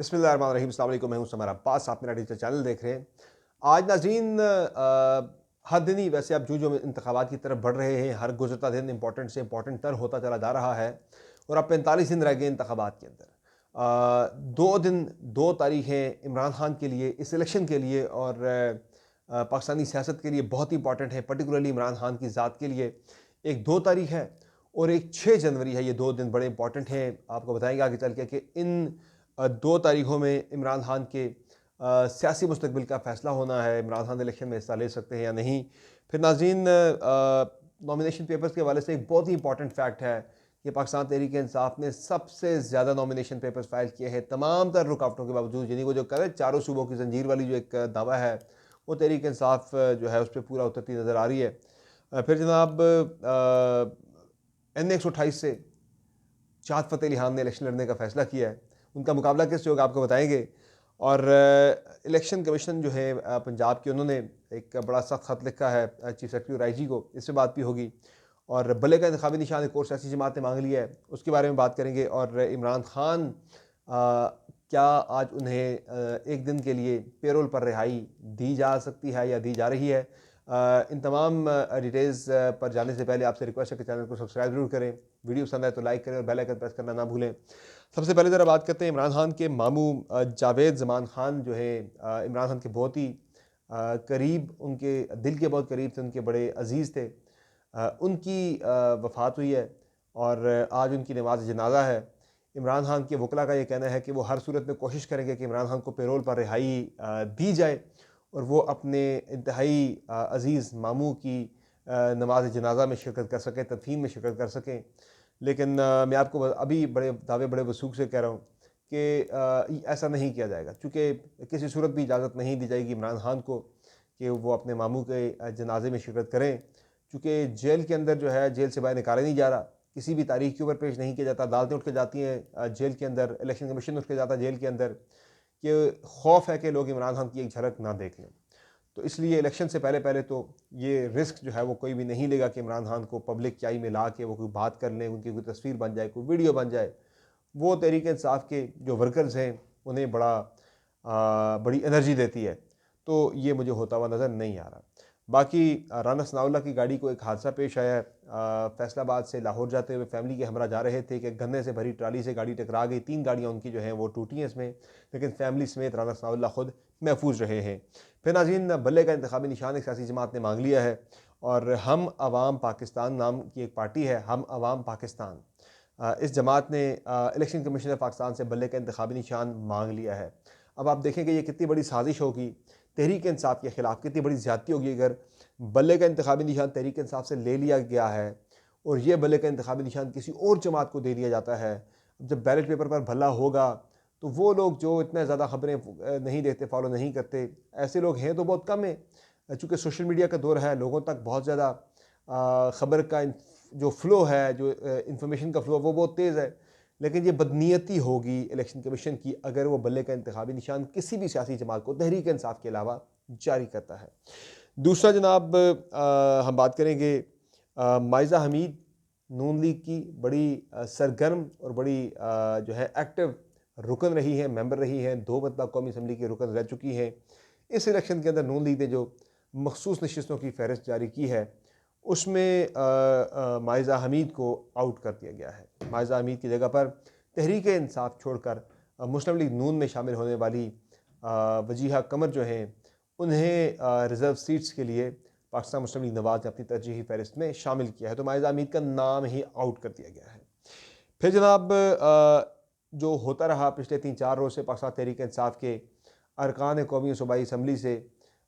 बिस्मिल्लाहिर्रहमानिर्रहीम। अस्सलाम वालेकुम। मैं हूं समर अब्बास, आप मेरा डिजिटल चैनल देख रहे हैं। आज नाज़रीन, हर दिन ही वैसे अब जो इंतखाबात की तरफ बढ़ रहे हैं, हर गुजरता दिन इंपॉर्टेंट से इंपॉर्टेंट तर होता चला जा रहा है और अब 45 दिन रह गए इंतखाबात के अंदर। 2 दिन 2 तारीखें इमरान खान के लिए, इस इलेक्शन के लिए और पाकिस्तानी सियासत के लिए बहुत ही इंपॉर्टेंट है, पर्टिकुलरली इमरान खान की ज़ात के लिए। एक 2 तारीख है और एक 6 जनवरी है। ये 2 दिन बड़े इंपॉर्टेंट हैं। आपको बताएंगे आगे चल के कि इन 2 तारीखों में इमरान खान के सियासी मुस्तकबिल का फ़ैसला होना है। इमरान खान इलेक्शन में हिस्सा ले सकते हैं या नहीं। फिर नाज़रीन, नॉमिनेशन पेपर्स के हवाले से एक बहुत ही इंपॉर्टेंट फैक्ट है कि पाकिस्तान तहरीक इंसाफ ने सबसे ज़्यादा नॉमिनेशन पेपर्स फाइल किए हैं तमाम तर रुकावटों के बावजूद। यानी वो जो कह रहे चारों सूबों की जंजीर वाली जो एक दावा है, वो तहरीक इंसाफ जो है उस पर पूरा उतरती नज़र आ रही है। फिर जनाब, NA 128 से शाद फ़तेह अली खान ने इलेक्शन लड़ने का फ़ैसला किया है। उनका मुकाबला किससे होगा आपको बताएंगे। और इलेक्शन कमीशन जो है पंजाब के, उन्होंने एक बड़ा सख्त ख़त लिखा है चीफ सेक्रेटरी और IG को। इससे बात भी होगी। और बल्ले का इंतखाबी निशान एक और सियासी जमात ने मांग लिया है, उसके बारे में बात करेंगे। और इमरान खान क्या आज उन्हें एक दिन के लिए पेरोल पर रिहाई दी जा सकती है या दी जा रही है। इन तमाम डिटेल्स पर जाने से पहले आपसे रिक्वेस्ट है कि चैनल को सब्सक्राइब जरूर करें, वीडियो पसंद आए तो लाइक करें और बेल आइकन प्रेस करना ना भूलें। सबसे पहले ज़रा बात करते हैं इमरान खान के मामू जावेद ज़मान खान जो है इमरान खान के बहुत ही करीब, उनके दिल के बहुत करीब थे, उनके बड़े अजीज़ थे। उनकी वफ़ात हुई है और आज उनकी नमाज जनाजा है। इमरान खान के वकला का ये कहना है कि वो हर सूरत में कोशिश करेंगे कि इमरान खान को पेरोल पर रिहाई दी जाए और वो अपने इंतहाई अज़ीज़ मामू की नमाज जनाजा में शिरकत कर सकें, तदफीन में शिरकत कर सकें। लेकिन मैं आपको अभी बड़े दावे बड़े वसूख से कह रहा हूँ कि ऐसा नहीं किया जाएगा, चूँकि किसी सूरत भी इजाज़त नहीं दी जाएगी इमरान खान को कि वो अपने मामू के जनाजे में शिरकत करें। चूँकि जेल के अंदर जो है, जेल से बाहर निकाला नहीं जा रहा, किसी भी तारीख के ऊपर पेश नहीं किया जाता, अदालतें उठ के जाती हैं जेल के अंदर, इलेक्शन कमीशन उठ के जाता है जेल के अंदर, कि खौफ है कि लोग इमरान खान की एक झलक ना देख लें। तो इसलिए इलेक्शन से पहले पहले तो ये रिस्क जो है वो कोई भी नहीं लेगा कि इमरान खान को पब्लिक की आई में ला के वो कोई बात कर लें, उनकी कोई तस्वीर बन जाए, कोई वीडियो बन जाए। वो तहरीक इंसाफ के जो वर्कर्स हैं उन्हें बड़ी एनर्जी देती है। तो ये मुझे होता हुआ नज़र नहीं आ रहा। बाकी राना सनाउल्लाह की गाड़ी को एक हादसा पेश आया है। फैसलाबाद से लाहौर जाते हुए फैमिली के हमरा जा रहे थे कि गन्ने से भरी ट्राली से गाड़ी टकरा गई। 3 गाड़ियाँ उनकी जो हैं वो टूटी हैं इसमें, लेकिन फैमिली समेत राना सनाउल्लाह खुद महफूज रहे हैं। फिर नाज़रीन, बल्ले का इंतखाबी निशान एक सियासी जमात ने मांग लिया है और हम अवाम पाकिस्तान नाम की एक पार्टी है, हम अवाम पाकिस्तान, इस जमात ने इलेक्शन कमीशन पाकिस्तान से बल्ले का इंतखाबी निशान मांग लिया है। अब आप देखें कि ये कितनी बड़ी साजिश होगी तहरीक इंसाफ के ख़िलाफ़, कितनी बड़ी ज़्यादती होगी अगर बल्ले का इंतखाबी निशान तहरीक इंसाफ से ले लिया गया है और ये बल्ले का इंतखाबी निशान किसी और जमात को दे दिया जाता है। जब बैलेट पेपर पर भला होगा तो वो लोग जो इतना ज़्यादा ख़बरें नहीं देखते, फॉलो नहीं करते, ऐसे लोग हैं तो बहुत कम है। चूँकि सोशल मीडिया का दौर है, लोगों तक बहुत ज़्यादा ख़बर का जो फ़्लो है, जो इंफॉर्मेशन का फ़्लो वो बहुत तेज़ है। लेकिन ये बदनीयती होगी इलेक्शन कमीशन की अगर वो बल्ले का इंतखाबी निशान किसी भी सियासी जमात को तहरीक इंसाफ के अलावा जारी करता है। दूसरा जनाब, हम बात करेंगे माइज़ा हमीद, नून लीग की बड़ी सरगर्म और बड़ी जो है एक्टिव रुकन रही हैं, मेंबर रही हैं, 2 मरतबा कौमी असम्बली की रुकन रह चुकी हैं। इस इलेक्शन के अंदर नून लीग ने जो मखसूस नशिस्तों की फहरिस्त जारी की है उसमें माइज़ा हमीद को आउट कर दिया गया है। माइज़ा हमीद की जगह पर तहरीक इंसाफ छोड़कर मुस्लिम लीग नून में शामिल होने वाली वजीहा कमर जो हैं उन्हें रिज़र्व सीट्स के लिए पाकिस्तान मुस्लिम लीग नवाज़ ने अपनी तरजीही फहरिस्त में शामिल किया है। तो माइज़ा हमीद का नाम ही आउट कर दिया गया है। फिर जनाब, जो होता रहा पिछले 3-4 रोज़ से पाकिस्तान तहरीक इंसाफ के अरकान कौमी सूबाई असम्बली से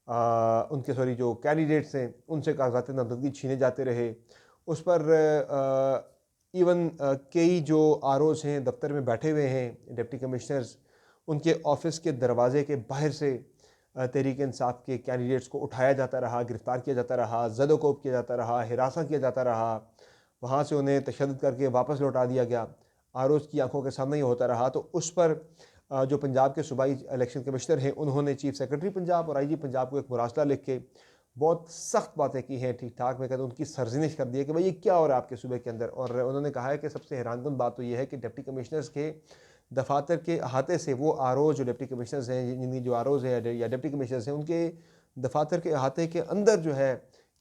उनके जो कैंडिडेट्स हैं उनसे कागजात नामजदगी छीने जाते रहे। उस पर इवन कई जो ROs हैं दफ्तर में बैठे हुए हैं, डिप्टी कमिश्नर्स, उनके ऑफिस के दरवाजे के बाहर से तहरीक इंसाफ के कैंडिडेट्स को उठाया जाता रहा, गिरफ़्तार किया जाता रहा, ज़द-ओ-कोब किया जाता रहा, हिरासा किया जाता रहा, वहाँ से उन्हें तशद्दुद करके वापस लौटा दिया गया। ROs की आंखों के सामने ये होता रहा। तो उस पर जो पंजाब के सूबाई इलेक्शन कमिश्नर हैं उन्होंने चीफ सेक्रेटरी पंजाब और IG पंजाब को एक मुरासला लिख के बहुत सख्त बातें की हैं। ठीक ठाक में कहते उनकी सरजनिश कर दी है कि भाई ये क्या हो रहा है आपके सूबे के अंदर। और उन्होंने कहा है कि सबसे हैरानकुन बात तो ये है कि डिप्टी कमिश्नर्स के दफातर के अहाते से वो आर जो डिप्टी कमिश्नर्स हैं, जिनकी जो आर हैं या डिप्टी कमिश्नर्स हैं, उनके दफातर के अहाते के अंदर जो है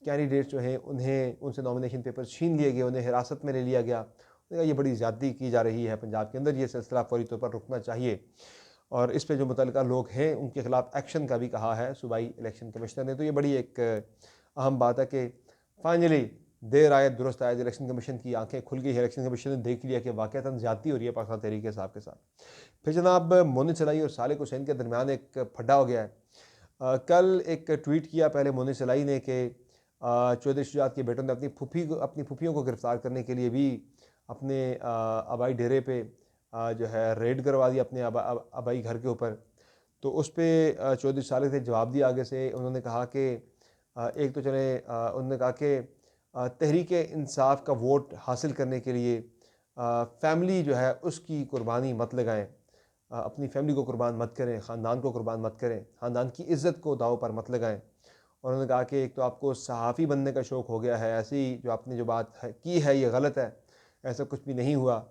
कैंडिडेट्स जो हैं उन्हें उनसे नॉमिनेशन पेपर छीन लिए गए, उन्हें हिरासत में ले लिया गया। ये बड़ी ज़्यादती की जा रही है पंजाब के अंदर, ये सिलसिला फौरी तौर पर रुकना चाहिए। और इस पे जो मुतल्लिका लोग हैं उनके खिलाफ एक्शन का भी कहा है सूबाई इलेक्शन कमिश्नर ने। तो ये बड़ी एक अहम बात है कि फाइनली देर आए दुरुस्त आए, इलेक्शन कमीशन की आंखें खुल गई है। इलेक्शन कमीशन ने देख लिया कि वाक़तन ज़्यादती हो रही है पाकिस्तान तहरीक इंसाफ के साथ। फिर जनाब मोनिस सलाई और सालिक हुसैन के दरमियान एक फड्डा हो गया है। कल एक ट्वीट किया पहले मोनिस सलाई ने कि चौधरी शुजात के बेटों ने अपनी फूफियों को गिरफ़्तार करने के लिए भी अपने आबाई डेरे पे जो है रेड करवा दी अपने आबाई घर के ऊपर। तो उस पर चौधरी सालिक ने जवाब दिया आगे से। उन्होंने कहा कि एक तो चले उन्होंने कहा कि तहरीक इंसाफ का वोट हासिल करने के लिए फैमिली जो है उसकी कुर्बानी मत लगाएं, अपनी फैमिली को कुर्बान मत करें, ख़ानदान को कुर्बान मत करें, ख़ानदान की इज़्ज़त को दाव पर मत लगाएं। और उन्होंने कहा कि एक तो आपको सहाफ़ी बनने का शौक़ हो गया है, ऐसी जो आपने जो बात की है ये गलत है, ऐसा कुछ भी नहीं हुआ।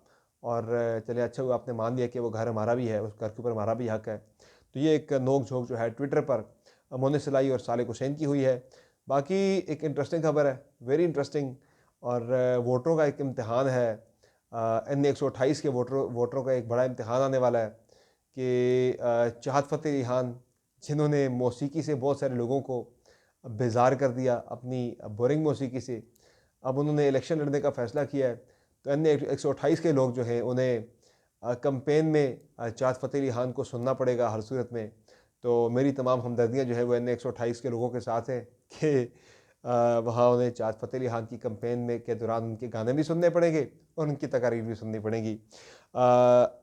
और चलिए अच्छा हुआ आपने मान लिया कि वो घर हमारा भी है, उस घर के ऊपर हमारा भी हक़ है। तो ये एक नोक झोंक जो है ट्विटर पर मोनिस सलाई और सालिक हुसैन की हुई है। बाकी एक इंटरेस्टिंग खबर है, वेरी इंटरेस्टिंग, और वोटरों का एक इम्तहान है। NA 128 के वोटरों का एक बड़ा इम्तहान आने वाला है कि चाहत फ़तेह अली खान, जिन्होंने मौसीकी से बहुत सारे लोगों को बेजार कर दिया अपनी बोरिंग मौसीकी से, अब उन्होंने इलेक्शन लड़ने का फ़ैसला किया है। तो NA 128 के लोग जो हैं उन्हें कैंपेन में चाहत फ़तेह अली खान को सुनना पड़ेगा हर सूरत में। तो मेरी तमाम हमदर्दियाँ जो है वो NA 128 के लोगों के साथ हैं कि वहाँ उन्हें चाहत फ़तेह अली खान की कैंपेन में के दौरान उनके गाने भी सुनने पड़ेंगे और उनकी तकारीर भी सुननी पड़ेगी।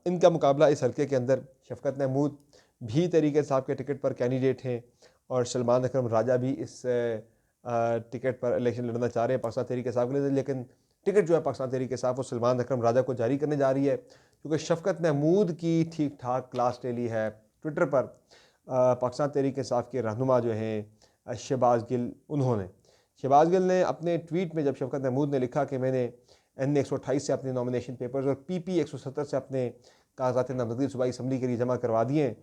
इनका मुकाबला इस हल्के के अंदर शफ़कत महमूद भी तहरीक इंसाफ के टिकट पर कैंडिडेट हैं और सलमान अकरम राजा भी इस टिकट पर इलेक्शन लड़ना चाह रहे हैं पाकिस्तान तहरीक इंसाफ के लिए। लेकिन टिकट जो है पाकिस्तान तहरीक इंसाफ वो सलमान अकरम राजा को जारी करने जा रही है, क्योंकि शफ़कत महमूद की ठीक ठाक क्लास ले ली है ट्विटर पर पाकिस्तान तहरीक इंसाफ के रहनुमा जो हैं शहबाज गिल। उन्होंने शहबाज गिल ने अपने ट्वीट में जब शफ़कत महमूद ने लिखा कि मैंने NA 128 से अपने नॉमिनेशन पेपर्स और PP 170 से अपने कागजात नामजदगी सूबाई असम्बली के लिए जमा करवा दिए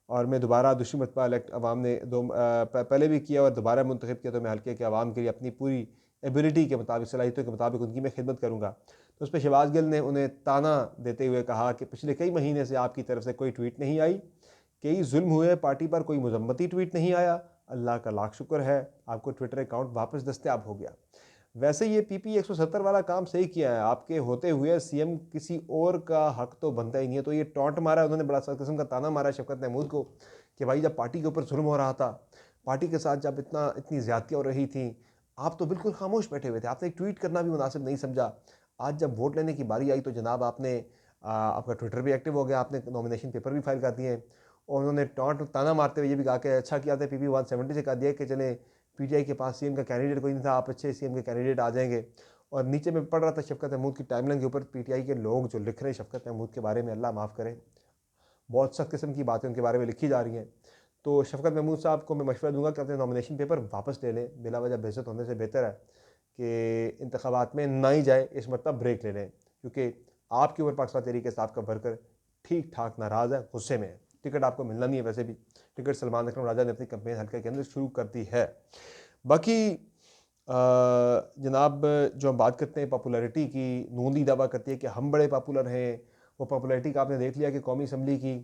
और मैं दोबारा दूसरी मरतबा इलेक्ट अवाम ने पहले भी किया और दोबारा मुंतखब किया, तो मैं हल्के के अवाम के लिए अपनी पूरी एबिलिटी के मुताबिक, सलाहियतों के मुताबिक उनकी मैं खिदमत करूँगा। तो उस पर शहबाज गिल ने उन्हें ताना देते हुए कहा कि पिछले कई महीने से आपकी तरफ से कोई ट्वीट नहीं आई, कई जुल्म हुए, पार्टी पर कोई मजम्मती ट्वीट नहीं आया। अल्लाह का लाख शुक्र है आपको ट्विटर अकाउंट वापस दस्तयाब हो गया। वैसे ये PP 170 वाला काम सही किया है, आपके होते हुए CM किसी और का हक तो बनता ही नहीं है। तो ये टॉन्ट मारा उन्होंने, बड़ा सा किस्म का ताना मारा शफ़कत महमूद को कि भाई जब पार्टी के ऊपर जुल्म हो रहा था, पार्टी के साथ जब इतनी ज़्यादतियाँ हो रही थी, आप तो बिल्कुल खामोश बैठे हुए थे, आपने एक ट्वीट करना भी मुनासिब नहीं समझा। आज जब वोट लेने की बारी आई तो जनाब आपने आपका ट्विटर भी एक्टिव हो गया, आपने नॉमिनेशन पेपर भी फाइल कर दिए और उन्होंने टॉन्ट ताना मारते हुए ये भी कहा कि अच्छा किया था PP 170 से कह दिया कि चले PTI के पास CM का कैंडिडेट कोई नहीं था, आप अच्छे CM के कैंडिडेट आ जाएंगे। और नीचे में पढ़ रहा था शफ़कत महमूद की टाइमलाइन के ऊपर PTI के लोग जो लिख रहे हैं शफ़कत महमूद के बारे में, अल्लाह माफ़ करे, बहुत सख्त किस्म की बातें उनके बारे में लिखी जा रही हैं। तो शफ़कत महमूद साहब को मैं मशवरा दूंगा कि अपने नॉमिनेशन पेपर वापस ले लें, बिला वजह बेइज्जत होने से बेहतर है कि इंतखाबात में ना ही जाए, इस मरतबा ब्रेक ले लें, क्योंकि आपके ऊपर पाकिस्तान तहरीक इंसाफ का वर्कर ठीक ठाक नाराज़ है, गुस्से में है। टिकट आपको मिलना नहीं है, वैसे भी टिकट सलमान अकरम राजा ने अपनी कैंपेन हल्के के अंदर शुरू कर दी है। बाकी जनाब जो हम बात करते हैं पॉपुलैरिटी की, नून दावा करती है कि हम बड़े पॉपुलर हैं। वो पॉपुलैरिटी का आपने देख लिया कि कौमी असम्बली की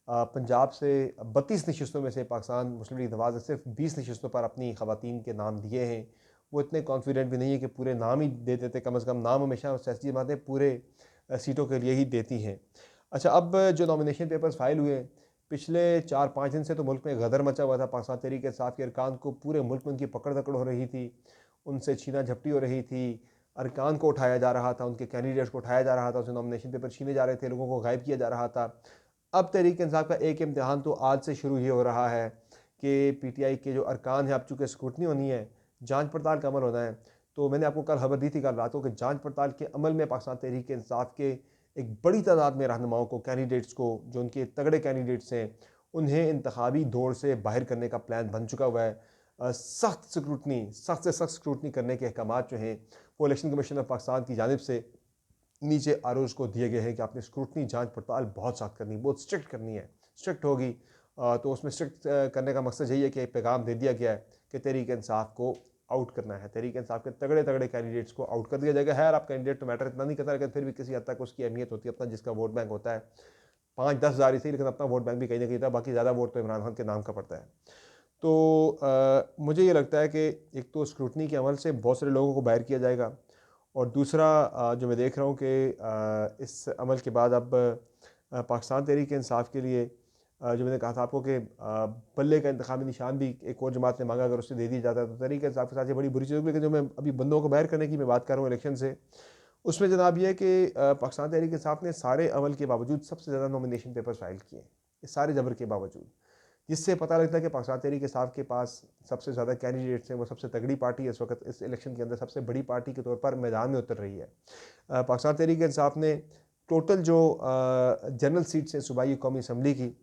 पंजाब से 32 नशिस्तों में से पाकिस्तान मुस्लिम लीग नवाज़ ने सिर्फ 20 नशिस्तों पर अपनी ख़वातीन के नाम दिए हैं। वो इतने कॉन्फिडेंट भी नहीं है कि पूरे नाम ही दे देते, कम अज़ कम नाम हमेशा सियासी जमातें पूरे सीटों के लिए ही देती हैं। अच्छा, अब जो नॉमिनेशन पेपर्स फाइल हुए, पिछले 4-5 दिन से तो मुल्क में गदर मचा हुआ था। पाकिस्तान तहरीक इंसाफ के अरकान को पूरे मुल्क में उनकी पकड़ दकड़ हो रही थी, उनसे छीना झपटी हो रही थी, अरकान को उठाया जा रहा था, उनके कैंडिडेट्स को उठाया जा रहा था, उनसे नॉमिनेशन पेपर छीने जा रहे थे, लोगों को गायब किया जा रहा था। अब तहरीक इंसाफ का एक इम्तहान तो आज से शुरू ही हो रहा है कि PTI के जो अरकान हैं, अब चूँकि स्क्रूटनी होनी है, जांच पड़ताल का अमल होना है। तो मैंने आपको कल खबर दी थी कल रात को कि जांच पड़ताल के अमल में पाकिस्तान तहरीक इंसाफ के एक बड़ी तादाद में रहनुमाओं को, कैंडिडेट्स को, जो उनके तगड़े कैंडिडेट्स हैं, उन्हें इंतखाबी दौड़ से बाहर करने का प्लान बन चुका हुआ है। सख्त स्क्रूटनी, सख्त से सख्त स्क्रूटनी करने के अहकामात जो हैं वो इलेक्शन कमीशन ऑफ पाकिस्तान की जानिब से नीचे आरोज को दिए गए हैं कि आपने स्क्रूटनी जांच पड़ताल बहुत सख्त करनी, बहुत स्ट्रिक्ट करनी है। स्ट्रिक्ट होगी तो उसमें स्ट्रिक्ट करने का मकसद यही है कि एक पैगाम दे दिया गया है कि तहरीक इंसाफ को आउट करना है, तहरीक इंसाफ के तगड़े तगड़े कैंडिडेट्स को आउट कर दिया जाएगा। है आप कैंडिडेट तो मैटर इतना नहीं करता, लेकिन फिर भी किसी हद तक उसकी अहमियत होती है, अपना जिसका वोट बैंक होता है 5-10 हज़ार ही सही, लेकिन अपना वोट बैंक भी कहीं ना कहीं था, बाकी ज़्यादा वोट तो इमरान खान के नाम का पड़ता है। तो मुझे ये लगता है कि एक तो स्क्रूटनी के अमल से बहुत सारे लोगों को बाहर किया जाएगा, और दूसरा जो मैं देख रहा हूँ कि इस अमल के बाद अब पाकिस्तान तहरीक इंसाफ के लिए जो मैंने कहा था आपको कि बल्ले का इंतखाबी निशान भी एक और जमात ने मांगा, अगर उससे दे दिया जाता है तो तहरीक इंसाफ के साथ ये बड़ी बुरी चीज़ होगी। लेकिन जो मैं अभी बंदों को बाहर करने की मैं बात कर रहा हूँ इलेक्शन से, उसमें जनाब ये है कि पाकिस्तान तहरीक इंसाफ ने सारे अमल के बावजूद सबसे ज़्यादा नॉमिनेशन पेपर्स फाइल किए, इस सारे जबर के बावजूद, जिससे पता लगता है कि पाकिस्तान तहरीक इंसाफ के पास सबसे ज़्यादा कैंडिडेट्स हैं, वो सबसे तगड़ी पार्टी है इस वक्त इस इलेक्शन के अंदर, सबसे बड़ी पार्टी के तौर पर मैदान में उतर रही है। पाकिस्तान तहरीक इंसाफ ने टोटल जो जनरल सीट्स हैं सूबाई कौमी असम्बली की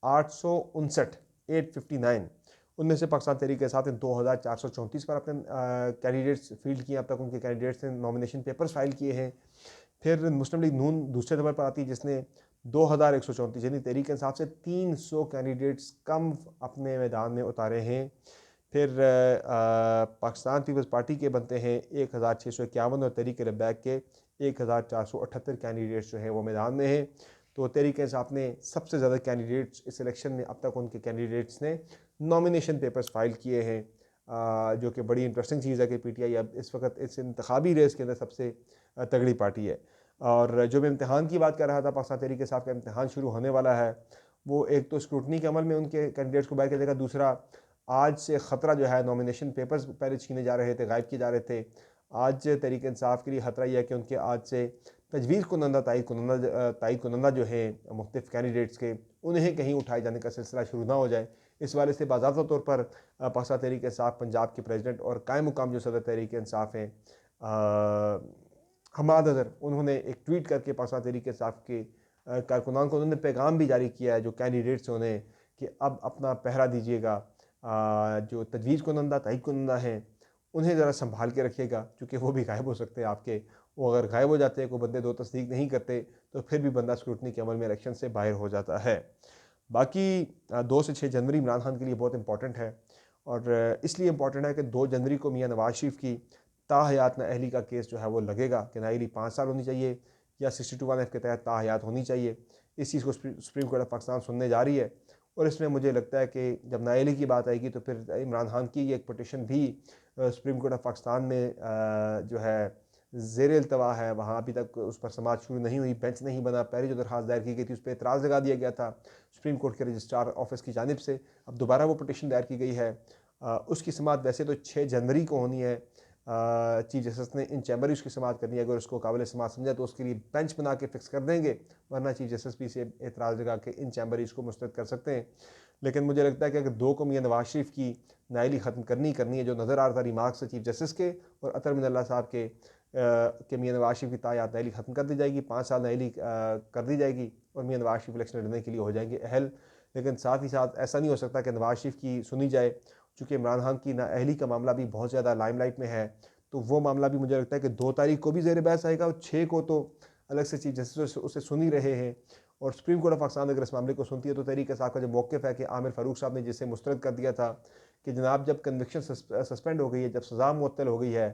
859, उनमें से पाकिस्तान तहरीक इंसाफ ने 2434 पर अपने कैंडिडेट्स फील्ड किए, अब तक उनके कैंडिडेट्स ने नॉमिनेशन पेपर्स फाइल किए हैं। फिर मुस्लिम लीग नून दूसरे नंबर पर आती है जिसने 2134, यानी तहरीक इंसाफ से 300 कैंडिडेट्स कम अपने मैदान में उतारे हैं। फिर पाकिस्तान पीपल्स पार्टी के बनते हैं 1651 और तहरीक लब्बैक के 1478 कैंडिडेट्स जो हैं वो मैदान में हैं। तो तहरीक इंसाफ ने सबसे ज़्यादा कैंडिडेट्स इस इलेक्शन में अब तक उनके कैंडिडेट्स ने नॉमिनेशन पेपर्स फाइल किए हैं, जो कि बड़ी इंटरेस्टिंग चीज़ है कि पीटीआई अब इस वक्त इस इंतखाबी रेस के अंदर सबसे तगड़ी पार्टी है। और जो मैं इम्तिहान की बात कर रहा था, पाकिस्तान तहरीक इंसाफ का इम्तिहान शुरू होने वाला है, वो एक तो स्क्रूटनी के अमल में उनके कैंडिडेट्स को बाहर किया जाएगा, दूसरा आज से ख़तरा जो है नॉमिनेशन पेपर्स पहले छीने जा रहे थे, गायब किए जा रहे थे, आज तहरीक इंसाफ के लिए ख़तरा यह है कि उनके आज से तजवीज़ कुनंदा तायद कुनंदा जो है मुख्तलिफ़ कैंडिडेट्स के, उन्हें कहीं उठाए जाने का सिलसिला शुरू ना हो जाए। इस वाले से बाज़ाब्ता तौर पर पाकिस्तान तहरीक इंसाफ पंजाब के प्रेसिडेंट और कायम मुकाम जो सदर तहरीक इंसाफ हैं हमाद अज़हर, उन्होंने एक ट्वीट करके पाकिस्तान तहरीक इंसाफ के कारकुनान को उन्होंने पैगाम भी जारी किया है जो कैंडिडेट्स हैं उन्हें, कि अब अपना पहरा दीजिएगा, जो तजवीज़ कुनंदा तायद कुनंदा हैं उन्हें ज़रा संभाल के रखिएगा, क्योंकि वो भी गायब हो सकते हैं आपके। वो अगर गायब हो जाते हैं, कोई बंदे दो तस्दीक नहीं करते, तो फिर भी बंदा स्क्रूटनी के अमल में इलेक्शन से बाहर हो जाता है। बाकी 2 से 6 जनवरी इमरान खान के लिए बहुत इंपॉर्टेंट है, और इसलिए इंपॉर्टेंट है कि 2 जनवरी को मियाँ नवाज शरीफ की ताहयात नाअहली का केस जो है वो लगेगा कि नाअहली 5 साल होनी चाहिए या 62(1)(f) के तहत ताहयात होनी चाहिए। इस चीज़ को सुप्रीम कोर्ट ऑफ पाकिस्तान सुनने जा रही है, और इसमें मुझे लगता है कि जब नाअहली की बात आएगी तो फिर इमरान खान की एक पटिशन भी सुप्रीम कोर्ट ऑफ पाकिस्तान में जो है ज़ेर इल्तवा है, वहाँ अभी तक उस पर समाअत शुरू नहीं हुई, बेंच नहीं बना। पहले जो दरख्वास्त दायर की गई थी उस पर एतराज़ लगा दिया गया था सुप्रीम कोर्ट के रजिस्ट्रार ऑफिस की जानिब से, अब दोबारा वो पटिशन दायर की गई है। उसकी समाअत वैसे तो 6 जनवरी को होनी है, चीफ जस्टिस ने इन चैम्बर उसकी समाअत करनी है, अगर उसको काबिल समाअत समझा तो उसके लिए बेंच बना के फिक्स कर देंगे, वरना चीफ जस्टिस भी से एतराज़ लगा के इन चैम्बर इसको मुस्तरद कर सकते हैं। लेकिन मुझे लगता है कि अगर 2 को मियाँ नवाज शरीफ की नाअहली ख़त्म करनी है, जो नज़र आ रहा था रिमार्क्स से चीफ जस्टिस के और अतर मिनल्ला साहब के मियाँ नवाज शरीफ की तायात नाअहली ख़त्म कर दी जाएगी, 5 साल नाअहली कर दी जाएगी और मियाँ नवाज शरीफ इलेक्शन लड़ने के लिए हो जाएंगे अहल। लेकिन साथ ही साथ ऐसा नहीं हो सकता कि नवाज शरीफ की सुनी जाए, चूँकि इमरान खान की नाअहली का मामला भी बहुत ज़्यादा लाइमलाइट में है, तो वो मामला भी मुझे लगता है कि 2 तारीख को भी ज़ेर बहस आएगा और 6 को तो अलग से चीफ जस्टिस उसे सुन ही रहे हैं। और सुप्रीम कोर्ट ऑफ पाकिस्तान अगर इस मामले को सुनती है तो तहरीक इंसाफ का जो मौक़िफ़ है कि आमिर फ़ारूक साहब ने जिसे मुस्तरद कर दिया था कि जनाब जब कन्विक्शन सस्पेंड हो गई है, जब सज़ा मुअत्तल हो गई है,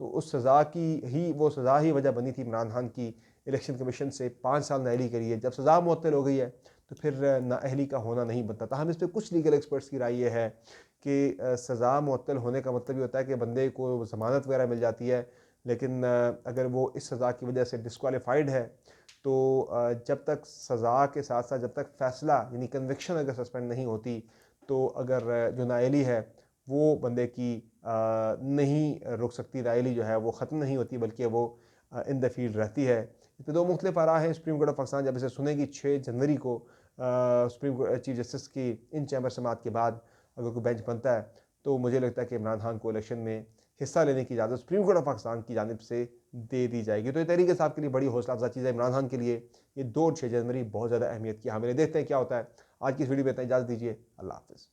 तो उस सज़ा की ही वो सज़ा ही वजह बनी थी इमरान खान की इलेक्शन कमीशन से 5 साल नाअहली के लिए। जब सज़ा मुअत्तल हो गई है तो फिर नाअहली का होना नहीं बनता था। हम इस पर कुछ लीगल एक्सपर्ट्स की राय ये है कि सज़ा मुअत्तल होने का मतलब ये होता है कि बंदे को ज़मानत वगैरह मिल जाती है, लेकिन अगर वो इस सज़ा की वजह से डिस्क्वालीफाइड है तो जब तक सज़ा के साथ साथ जब तक फ़ैसला यानी कन्विक्शन अगर सस्पेंड नहीं होती, तो अगर जो नाअहली है वो बंदे की नहीं रुक सकती, नाअहली जो है वो ख़त्म नहीं होती, बल्कि वो इन द फील्ड रहती है। इस पर 2 मुख्तलिफ आरा हैं। सुप्रीम कोर्ट ऑफ पाकिस्तान जब इसे सुनेगी 6 जनवरी को सुप्रीम कोर्ट चीफ जस्टिस की इन चैम्बर समाअत के बाद अगर कोई बेंच बनता है, तो मुझे लगता है कि इमरान खान को इलेक्शन में हिस्सा लेने की इजाज़त सुप्रीम कोर्ट ऑफ पाकिस्तान की जानिब से दे दी जाएगी। तो ये तहरीक इंसाफ के लिए बड़ी हौसला अफजा चीज़ है। इमरान खान के लिए ये 2 और 6 जनवरी बहुत ज़्यादा अहमियत की हामिल है। देखते हैं क्या होता है। आज की इस वीडियो में इतना, इजाज़त दीजिए। अल्लाह हाफ़िज़।